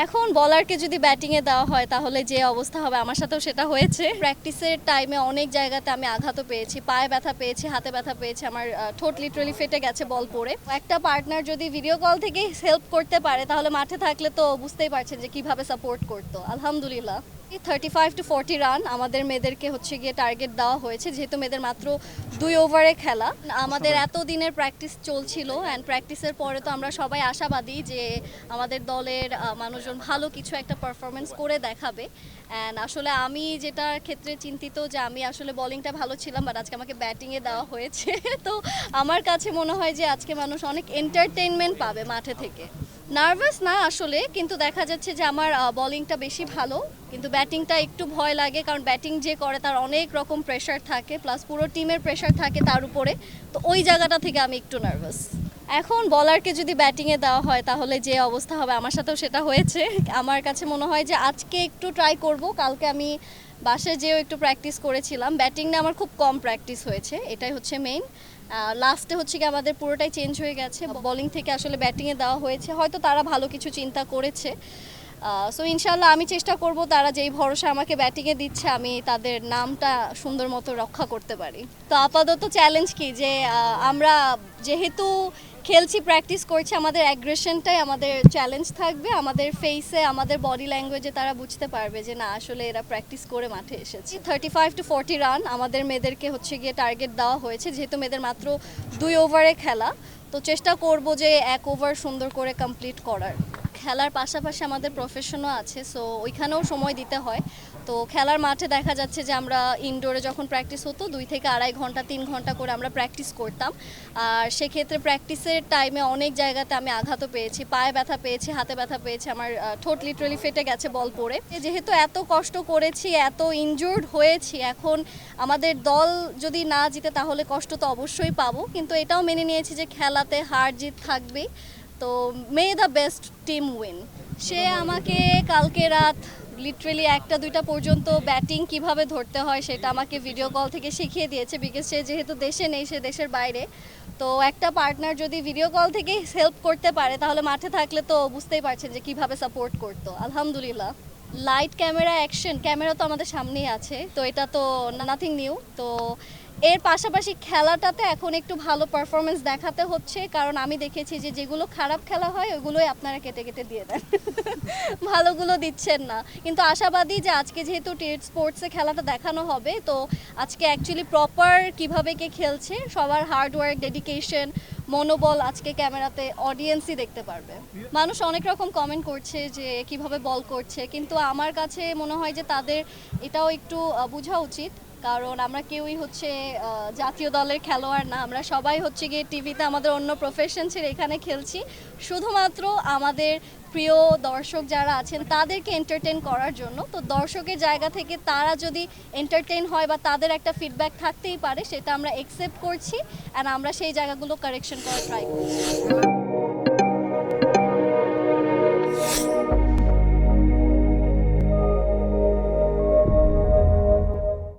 এখন বলারকে যদি ব্যাটিংয়ে দেওয়া হয় তাহলে যে অবস্থা হবে আমার সাথেও সেটা হয়েছে। প্র্যাকটিসের টাইমে অনেক জায়গাতে আমি আঘাতও পেয়েছি, পায়ে ব্যথা পেয়েছি, হাতে ব্যথা পেয়েছি, আমার ঠোঁট লিটারালি ফেটে গেছে বল পড়ে। একটা পার্টনার যদি ভিডিও কল থেকেই হেল্প করতে পারে তাহলে মাঠে থাকলে তো বুঝতেই পারছেন যে কিভাবে সাপোর্ট করতো। আলহামদুলিল্লাহ 35 to 40 রান আমাদের মেয়েদেরকে হচ্ছে গিয়ে টার্গেট দেওয়া হয়েছে, যেহেতু মেয়েদের মাত্র 2 ওভারে খেলা। আমাদের এত দিনের প্র্যাকটিস চলছিল অ্যান্ড প্র্যাকটিসের পরে তো আমরা সবাই আশাবাদী যে আমাদের দলের মানুষজন ভালো কিছু একটা পারফরমেন্স করে দেখাবে। অ্যান্ড আসলে আমি যেটার ক্ষেত্রে চিন্তিত যে আমি আসলে বোলিংটা ভালো ছিলাম, বাট আজকে আমাকে ব্যাটিংয়ে দেওয়া হয়েছে তো আমার কাছে মনে হয় যে আজকে মানুষ অনেক এন্টারটেইনমেন্ট পাবে মাঠে থেকে। নার্ভাস না আসলে, কিন্তু দেখা যাচ্ছে যে আমার বোলিংটা বেশি ভালো, কিন্তু ব্যাটিংটা একটু ভয় লাগে, কারণ ব্যাটিং যে করে তার অনেক রকম প্রেশার থাকে, প্লাস পুরো টিমের প্রেশার থাকে তার উপরে। তো ওই জায়গাটা থেকে আমি একটু নার্ভাস। এখন বলারকে যদি ব্যাটিংয়ে দেওয়া হয় তাহলে যে অবস্থা হবে আমার সাথেও সেটা হয়েছে। আমার কাছে মনে হয় যে আজকে একটু ট্রাই করব, কালকে আমি বাসায় যেও একটু প্র্যাকটিস করেছিলাম। ব্যাটিং না আমার খুব কম প্র্যাকটিস হয়েছে, এটাই হচ্ছে মেইন। লাস্টে হচ্ছে কি আমাদের পুরোটাই চেঞ্জ হয়ে গেছে, বোলিং থেকে আসলে ব্যাটিংয়ে দেওয়া হয়েছে, হয়তো তারা ভালো কিছু চিন্তা করেছে। সো ইনশাল্লাহ আমি চেষ্টা করব তারা যেই ভরসা আমাকে ব্যাটিংয়ে দিচ্ছে আমি তাদের নামটা সুন্দর মতো রক্ষা করতে পারি। তো আপাতত চ্যালেঞ্জ কি যে আমরা যেহেতু খেলছি, প্র্যাকটিস করছি, আমাদের অ্যাগ্রেশনটাই আমাদের চ্যালেঞ্জ থাকবে। আমাদের ফেসে, আমাদের বডি ল্যাঙ্গুয়েজে তারা বুঝতে পারবে যে না আসলে এরা প্র্যাকটিস করে মাঠে এসেছে। 35 to 40 রান আমাদের মেয়েদেরকে হচ্ছে গিয়ে টার্গেট দেওয়া হয়েছে, যেহেতু মেয়েদের মাত্র 2 ওভারে খেলা। তো চেষ্টা করব যে 1 ওভার সুন্দর করে কমপ্লিট করার। খেলার পাশাপাশি আমাদের প্রফেশনও আছে, সো ওইখানেও সময় দিতে হয়। তো খেলার মাঠে দেখা যাচ্ছে যে আমরা ইনডোরে যখন প্র্যাকটিস হতো 2 থেকে 2.5 ঘন্টা 3 ঘন্টা করে আমরা প্র্যাকটিস করতাম। আর সেক্ষেত্রে প্র্যাকটিসের টাইমে অনেক জায়গাতে আমি আঘাতও পেয়েছি, পায়ে ব্যথা পেয়েছি, হাতে ব্যথা পেয়েছি, আমার ঠোঁট লিটারালি ফেটে গেছে বল পড়ে। যেহেতু এত কষ্ট করেছি, এত ইনজুর্ড হয়েছি, এখন আমাদের দল যদি না জিতে তাহলে কষ্ট তো অবশ্যই পাবো, কিন্তু এটাও মেনে নিয়েছি যে খেলাতে হার জিত থাকবেই। তো মে দ্য বেস্ট টিম উইন। সে আমাকে কালকে রাত লিটারেলি 1টা 2টা পর্যন্ত ব্যাটিং কিভাবে ধরতে হয় সেটা আমাকে ভিডিও কল থেকে শিখিয়ে দিয়েছে, বিকজ সে যেহেতু দেশে নেই, সে দেশের বাইরে। তো একটা পার্টনার যদি ভিডিও কল থেকে হেল্প করতে পারে তাহলে মাঠে থাকলে তো বুঝতেই পারছেন যে কিভাবে সাপোর্ট করতো। আলহামদুলিল্লাহ। লাইট ক্যামেরা অ্যাকশন, ক্যামেরা তো আমাদের সামনেই আছে, তো এটা তো নাথিং নিউ। তো এর পাশাপাশি খেলাটাতে এখন একটু ভালো পারফরমেন্স দেখাতে হচ্ছে, কারণ আমি দেখেছি যে যেগুলো খারাপ খেলা হয় ওইগুলোই আপনারা কেটে কেটে দিয়ে দেন ভালোগুলো দিচ্ছেন না। কিন্তু আশাবাদী যে আজকে যেহেতু টেট স্পোর্টসে খেলাটা দেখানো হবে, তো আজকে অ্যাকচুয়ালি প্রপার কিভাবে কে খেলছে, সবার হার্ডওয়ার্ক, ডেডিকেশন, মনোবল আজকে ক্যামেরাতে অডিয়েন্সই দেখতে পারবে। মানুষ অনেক রকম কমেন্ট করছে যে কিভাবে বল করছে, কিন্তু আমার কাছে মনে হয় যে তাদের এটাও একটু বোঝা উচিত, কারণ আমরা কেউই হচ্ছে জাতীয় দলের খেলোয়াড় না। আমরা সবাই হচ্ছে গিয়ে টিভিতে আমাদের অন্য প্রফেশন ছেড়ে এখানে খেলছি শুধুমাত্র আমাদের প্রিয় দর্শক যারা আছেন তাদেরকে এন্টারটেন করার জন্য। তো দর্শকের জায়গা থেকে তারা যদি এন্টারটেন হয় বা তাদের একটা ফিডব্যাক থাকতেই পারে, সেটা আমরা একসেপ্ট করছি অ্যান্ড আমরা সেই জায়গাগুলো কারেকশন করার ট্রাই করছি।